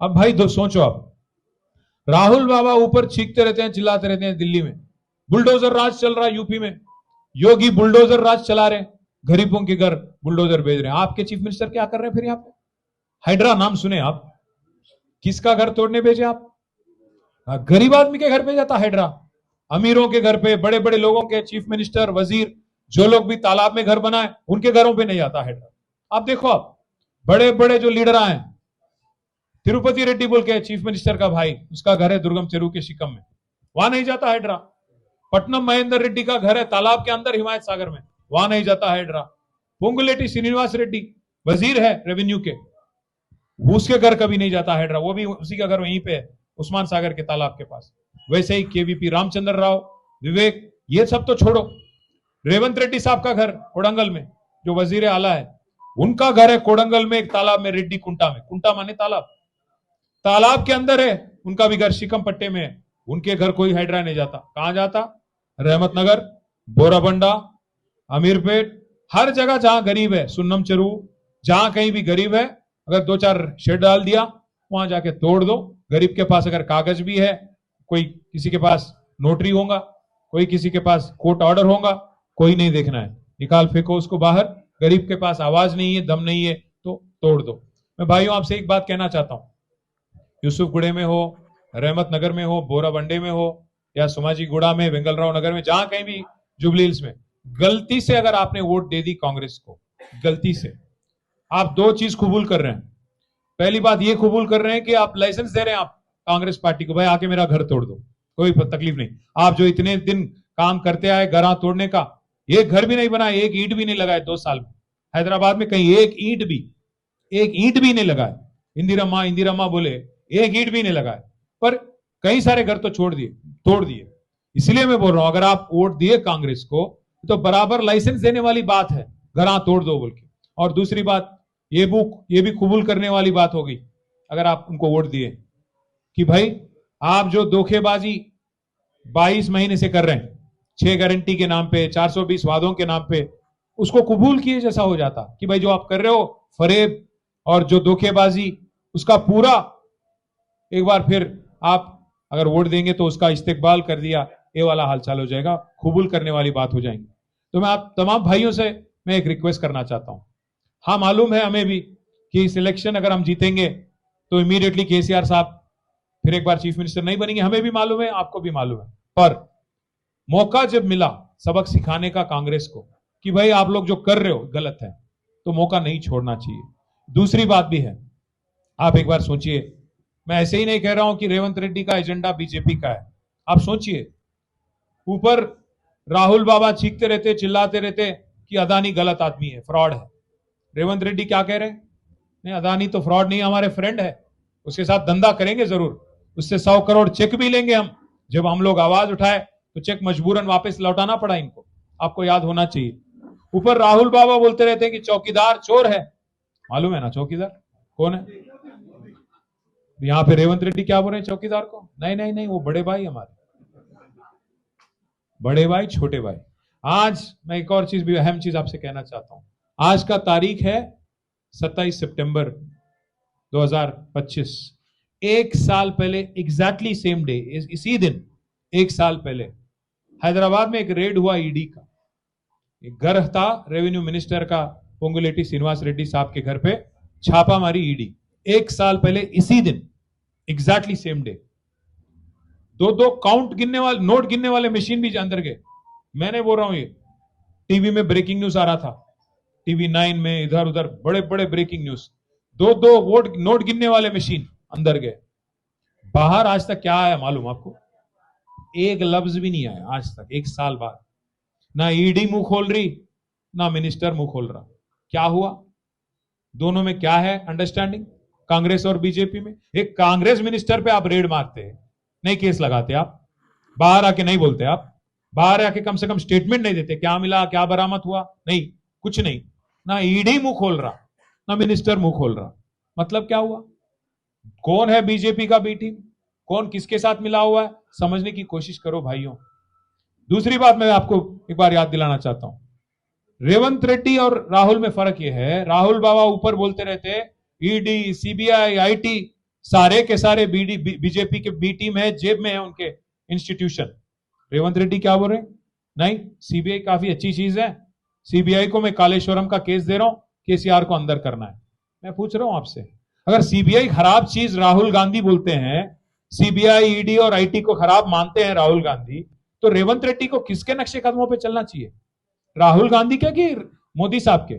अब भाई सोचो आप, राहुल बाबा ऊपर चीखते रहते हैं, चिल्लाते रहते हैं दिल्ली में बुलडोजर राज चल रहा है, यूपी में योगी बुलडोजर राज चला रहे हैं, गरीबों के घर बुलडोजर भेज रहे हैं। आपके चीफ मिनिस्टर क्या कर रहे हैं फिर यहाँ पे? हाइड्रा नाम सुने आप? किसका घर तोड़ने भेजे आप? गरीब आदमी के घर पे जाता हाइड्रा, अमीरों के घर पे, बड़े बड़े लोगों के, चीफ मिनिस्टर, वजीर, जो लोग भी तालाब में घर बनाए उनके घरों पे नहीं जाता हाइड्रा। आप देखो, आप बड़े बड़े जो लीडर आए, तिरुपति रेड्डी बोल के चीफ मिनिस्टर का भाई, उसका घर है दुर्गम चेरू के शिकम में, वहां नहीं जाता हाइड्रा। पटनम महेंद्र रेड्डी का घर है तालाब के अंदर हिमायत सागर में, वहां नहीं जाता हाइड्रा। पोंगुलेटी श्रीनिवास रेड्डी वजीर है रेवेन्यू के, उसके घर कभी नहीं जाता हाइड्रा, वो भी उसी का घर वहीं पे है, उस्मान सागर के तालाब के पास। वैसे ही केवीपी रामचंद्र राव, विवेक, ये सब तो छोड़ो, रेवंत रेड्डी साहब का घर कोडंगल में, जो वजीर आला है, उनका घर है कोडंगल में एक तालाब में, रेड्डी कुंटा में, कुंटा माने तालाब, तालाब के अंदर है उनका भी घर, शिकम पट्टे में है। उनके घर कोई हाइड्रा नहीं जाता। कहां जाता? रहमत नगर, बोराबंडा, अमीरपेट, हर जगह जहां गरीब है, सुन्नम चरू, जहां कहीं भी गरीब है, अगर दो चार शेड डाल दिया, वहां जाके तोड़ दो। गरीब के पास अगर कागज भी है, कोई किसी के पास नोटरी होगा, कोई किसी के पास कोर्ट ऑर्डर होगा, कोई नहीं देखना है, निकाल फेंको उसको बाहर। गरीब के पास आवाज नहीं है, दम नहीं है, तो तोड़ दो। मैं भाइयों आपसे एक बात कहना चाहता हूं, यूसुफगुड़े में हो, रहमत नगर में हो, बोराबंडे में हो, या सुमाजीगुड़ा में, वेंगलराव नगर में, जहां कहीं भी, जुबली हिल्स में, गलती से अगर आपने वोट दे दी कांग्रेस को, गलती से, आप दो चीज कबूल कर रहे हैं। पहली बात ये कबूल कर रहे हैं कि आप लाइसेंस दे रहे हैं आप कांग्रेस पार्टी को, भाई आके मेरा घर तोड़ दो, कोई तकलीफ नहीं। आप जो इतने दिन काम करते आए घर तोड़ने का, एक घर भी नहीं बनाए, एक ईंट भी नहीं लगाए 2 साल में हैदराबाद में, कहीं एक ईंट भी नहीं लगाए। इंदिरा मां बोले एक ईंट भी नहीं लगाए, पर कई सारे घर तो तोड़ दिए। इसलिए मैं बोल रहा हूं, अगर आप वोट दिए कांग्रेस को तो बराबर लाइसेंस देने वाली बात है, घर तोड़ दो बोल के। और दूसरी बात, ये भी कबूल करने वाली बात हो गई, अगर आप उनको वोट दिए, कि भाई आप जो धोखेबाजी 22 महीने से कर रहे हैं, 6 गारंटी के नाम पे, 420 वादों के नाम पे, उसको कबूल किए जैसा हो जाता, कि भाई जो आप कर रहे हो फरेब और जो धोखेबाजी, उसका पूरा एक बार फिर आप अगर वोट देंगे तो उसका इस्तेकबाल कर दिया, ये वाला हालचाल हो जाएगा, कबूल करने वाली बात हो जाएगी। तो मैं आप तमाम भाइयों से मैं एक रिक्वेस्ट करना चाहता हूं। हाँ, मालूम है हमें भी कि इस इलेक्शन अगर हम जीतेंगे तो इमीडिएटली केसीआर साहब फिर एक बार चीफ मिनिस्टर नहीं बनेंगे, हमें भी मालूम है, आपको भी मालूम है। पर मौका जब मिला सबक सिखाने का कांग्रेस को, कि भाई आप लोग जो कर रहे हो गलत है, तो मौका नहीं छोड़ना चाहिए। दूसरी बात भी है, आप एक बार सोचिए, मैं ऐसे ही नहीं कह रहा हूं कि रेवंत रेड्डी का एजेंडा बीजेपी का है। आप सोचिए, ऊपर राहुल बाबा चीखते रहते, चिल्लाते रहते कि अदानी गलत आदमी है, फ्रॉड है। रेवंत रेड्डी क्या कह रहे हैं? नहीं, अदानी तो फ्रॉड नहीं, हमारे फ्रेंड है, उसके साथ धंधा करेंगे जरूर, उससे 100 करोड़ चेक भी लेंगे हम। जब हम लोग आवाज उठाए तो चेक मजबूरन वापस लौटाना पड़ा इनको, आपको याद होना चाहिए। ऊपर राहुल बाबा बोलते रहते हैं कि चौकीदार चोर है। मालूम है ना चौकीदार कौन है? यहां पे रेवंत रेड्डी क्या बोल रहे हैं चौकीदार को? नहीं नहीं नहीं, वो बड़े भाई, हमारे बड़े भाई, छोटे भाई। आज मैं एक और चीज भी, अहम चीज आपसे कहना चाहता हूं। आज का तारीख है 27 सितंबर 2025। 1 साल पहले, एग्जैक्टली सेम डे, इसी दिन 1 साल पहले हैदराबाद में एक रेड हुआ ईडी का। एक घर था रेवेन्यू मिनिस्टर का, पोंगुलेटी श्रीनिवास रेड्डी साहब के घर पे छापा मारी ईडी। 1 साल पहले इसी दिन, एग्जैक्टली सेम डे, 2 काउंट गिनने वाले, नोट गिनने वाले मशीन भी अंदर गए। मैंने बोल रहा हूं, ये टीवी में ब्रेकिंग न्यूज आ रहा था, टीवी 9 में, इधर उधर बड़े बड़े ब्रेकिंग न्यूज। 2 वोट नोट गिनने वाले मशीन अंदर गए। बाहर आज तक क्या आया मालूम आपको? एक लफ्ज भी नहीं आया आज तक, 1 साल बाद। ना ईडी मुंह खोल रही, ना मिनिस्टर मुंह खोल रहा। क्या हुआ? दोनों में क्या है अंडरस्टैंडिंग, कांग्रेस और बीजेपी में? एक कांग्रेस मिनिस्टर पे आप रेड मारते हैं, नहीं केस लगाते आप, बाहर आके नहीं बोलते आप, बाहर आके कम से कम स्टेटमेंट नहीं देते, क्या मिला, क्या बरामद हुआ, नहीं, कुछ नहीं। ना ईडी मुंह खोल रहा, ना मिनिस्टर मुंह खोल रहा। मतलब क्या हुआ? कौन है बीजेपी का बी टीम, कौन किसके साथ मिला हुआ है, समझने की कोशिश करो भाइयों। दूसरी बात मैं आपको एक बार याद दिलाना चाहता हूं, रेवंत रेड्डी और राहुल में फर्क यह है, राहुल बाबा ऊपर बोलते रहते ईडी, सीबीआई, आईटी, सारे के सारे बीजेपी के बी टीम है, जेब में है उनके इंस्टीट्यूशन। रेवंत रेड्डी क्या बोल रहे हैं? नहीं, सीबीआई काफी अच्छी चीज है, सीबीआई को मैं कालेश्वरम का केस दे रहा हूं, केसीआर को अंदर करना है। मैं पूछ रहा हूं आपसे, अगर सीबीआई खराब चीज राहुल गांधी बोलते हैं, सीबीआई, ईडी और आईटी को खराब मानते हैं राहुल गांधी, तो रेवंत रेड्डी को किसके नक्शे कदमों पे चलना चाहिए? राहुल गांधी के कि मोदी साहब के?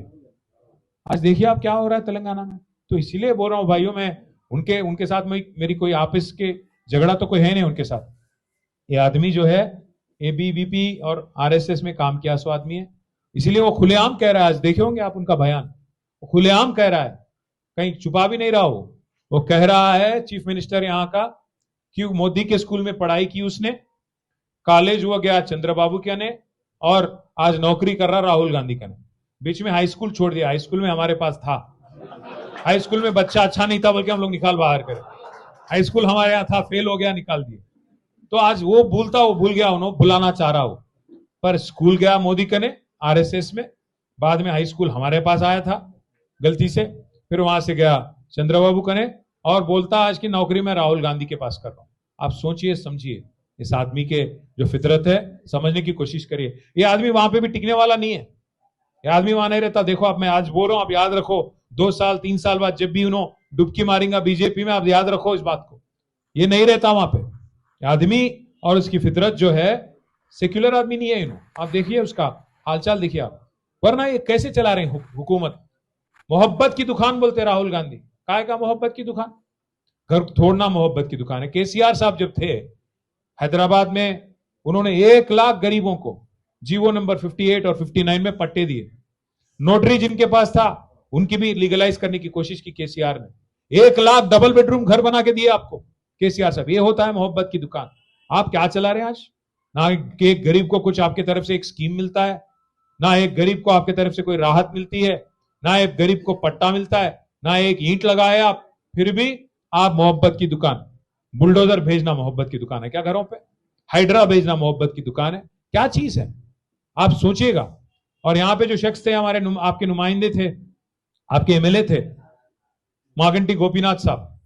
आज देखिए आप क्या हो रहा है तेलंगाना में। तो इसीलिए बोल रहा हूं भाइयों, मैं उनके उनके साथ में मेरी कोई आपस के झगड़ा तो कोई है नहीं उनके साथ। ये आदमी जो है एबीवीपी और आरएसएस में काम किया सो आदमी है, इसीलिए वो खुलेआम कह रहा है। आज देखे होंगे आप उनका बयान, वो खुलेआम कह रहा है, कहीं छुपा भी नहीं रहा हो। वो कह रहा है चीफ मिनिस्टर यहां का कि मोदी के स्कूल में पढ़ाई की उसने, कॉलेज हुआ गया चंद्रबाबू के ने, और आज नौकरी कर रहा राहुल गांधी का ने। बीच में हाई स्कूल छोड़ दिया, हाई स्कूल में हमारे पास था, हाई स्कूल में बच्चा अच्छा नहीं था बल्कि हम लोग निकाल बाहर करे। हाई स्कूल हमारे यहाँ था, फेल हो गया, निकाल दिए। तो आज वो भूल गया, उन्होंने बुलाना चाह रहा हो, पर स्कूल गया मोदी का ने आरएसएस में, बाद में हाई स्कूल हमारे पास आया था गलती से, फिर वहां से गया चंद्रबाबू का ने, और बोलता आज की नौकरी मैं राहुल गांधी के पास कर रहा हूं। आप सोचिए समझिए इस आदमी के जो फितरत है, समझने की कोशिश करिए। ये आदमी वहां पे भी टिकने वाला नहीं है, ये आदमी वहां नहीं रहता। देखो आप, मैं आज बोल रहा हूं, आप याद रखो, 2 साल 3 साल बाद जब भी उन्होंने डुबकी मारेंगे बीजेपी में, आप याद रखो इस बात को, ये नहीं रहता वहां पे आदमी। और उसकी फितरत जो है, सेक्युलर आदमी नहीं है इन्हों। आप देखिए उसका हालचाल देखिए आप, वरना ये कैसे चला रहे हैं हुकूमत। मोहब्बत की दुकान बोलते राहुल गांधी, काय का मोहब्बत की दुकान? घर थोड़ना मोहब्बत की दुकान है। केसीआर साहब जब थे हैदराबाद में, उन्होंने 1 लाख गरीबों को जीवो नंबर 58 और 59 में पट्टे दिए। नोटरी जिनके पास था उनकी भी लीगलाइज करने की कोशिश की केसीआर ने। 1 लाख डबल बेडरूम घर बना के दिए आपको केसीआर साहब। ये होता है मोहब्बत की दुकान। आप क्या चला रहे हैं आज? ना एक गरीब को कुछ आपके तरफ से एक स्कीम मिलता है, ना एक गरीब को आपके तरफ से कोई राहत मिलती है, ना एक गरीब को पट्टा मिलता है, ना एक ईंट लगाए आप, फिर भी आप मोहब्बत की दुकान। बुलडोजर भेजना मोहब्बत की दुकान है क्या घरों पे? हाइड्रा भेजना मोहब्बत की दुकान है क्या? चीज है आप सोचिएगा। और यहां पे जो शख्स थे हमारे आपके नुमाइंदे थे, आपके एमएलए थे, मागंटी गोपीनाथ साहब,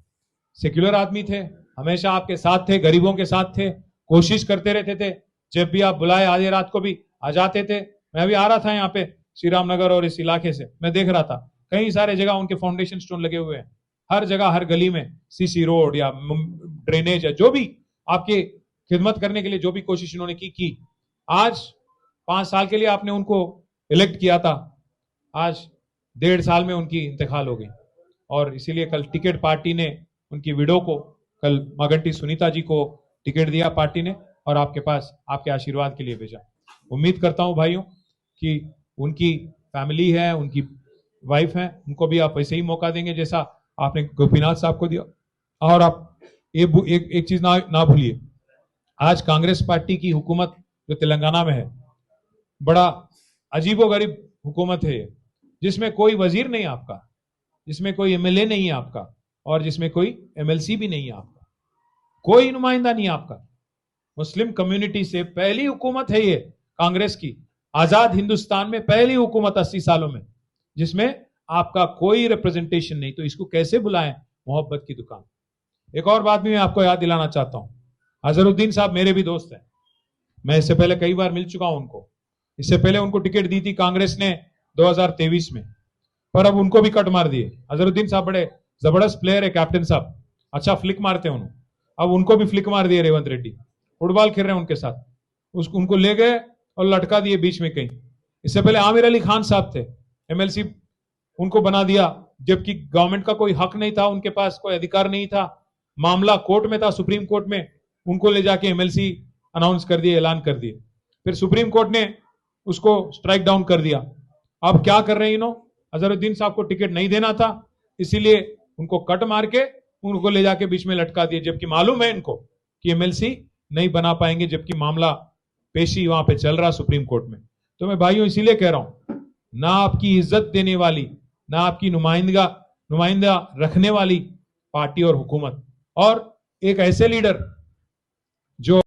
सेक्युलर आदमी थे, हमेशा आपके साथ थे, गरीबों के साथ थे, कोशिश करते रहते थे। जब भी आप बुलाए आधी रात को भी आ जाते थे। मैं अभी आ रहा था यहाँ पे श्री राम नगर और इस इलाके से, मैं देख रहा था कई सारे जगह उनके फाउंडेशन स्टोन लगे हुए हैं, हर जगह हर गली में सीसी रोड या ड्रेनेज या जो भी आपके खिदमत करने के लिए जो भी कोशिश उन्होंने की। आज 5 साल के लिए आपने उनको इलेक्ट किया था, आज 1.5 साल में उनकी इंतकाल हो गई। और इसीलिए कल टिकट पार्टी ने उनकी विडो को, कल मागंटी सुनीता जी को टिकट दिया पार्टी ने, और आपके पास आपके आशीर्वाद के लिए भेजा। उम्मीद करता हूं भाइयों कि उनकी फैमिली है, उनकी वाइफ है, उनको भी आप वैसे ही मौका देंगे जैसा आपने गोपीनाथ साहब को दिया। और आप एक चीज ना भूलिए, आज कांग्रेस पार्टी की हुकूमत जो तेलंगाना में है, बड़ा अजीबोगरीब हुकूमत है, जिसमें कोई वजीर नहीं आपका, जिसमें कोई एमएलए नहीं है आपका, और जिसमें कोई एमएलसी भी नहीं है आपका, कोई नुमाइंदा नहीं है आपका। मुस्लिम कम्युनिटी से पहली हुकूमत है ये कांग्रेस की, आजाद हिंदुस्तान में पहली हुकूमत 80 सालों में, जिसमें आपका कोई रिप्रेजेंटेशन नहीं। तो इसको कैसे बुलाएं मोहब्बत की दुकान? एक और बात भी मैं आपको याद दिलाना चाहता हूं, अजहरुद्दीन साहब मेरे भी दोस्त हैं, मैं इससे पहले कई बार मिल चुका हूं उनको। इससे पहले उनको टिकट दी थी कांग्रेस ने 2023 में, पर अब उनको भी कट मार दिए। अजहरुद्दीन साहब बड़े जबरदस्त प्लेयर है, कैप्टन साहब, अच्छा फ्लिक मारते हैं उन्होंने, अब उनको भी फ्लिक मार दिए रेवंत रेड्डी, फुटबॉल खेल रहे हैं उनके साथ, उनको ले गए और लटका दिए बीच में कहीं। इससे पहले आमिर अली खान साहब थे, एमएलसी, उनको बना दिया, जबकि गवर्नमेंट का कोई हक नहीं था, उनके पास कोई अधिकार नहीं था, मामला कोर्ट में था, सुप्रीम कोर्ट में, उनको ले जाके एमएलसी अनाउंस कर दिए, ऐलान कर दिए, फिर सुप्रीम कोर्ट ने उसको स्ट्राइक डाउन कर दिया। अब क्या कर रहे हैं इन्हों? अजहरुद्दीन साहब को टिकट नहीं देना था, इसीलिए उनको कट मार के उनको ले जाके बीच में लटका दिए, जबकि मालूम है इनको कि एमएलसी नहीं बना पाएंगे, जबकि मामला पेशी वहां पे चल रहा सुप्रीम कोर्ट में। तो मैं भाइयों इसीलिए कह रहा हूं, ना आपकी इज्जत देने वाली, ना आपकी नुमाइंदा रखने वाली पार्टी और हुकूमत, और एक ऐसे लीडर जो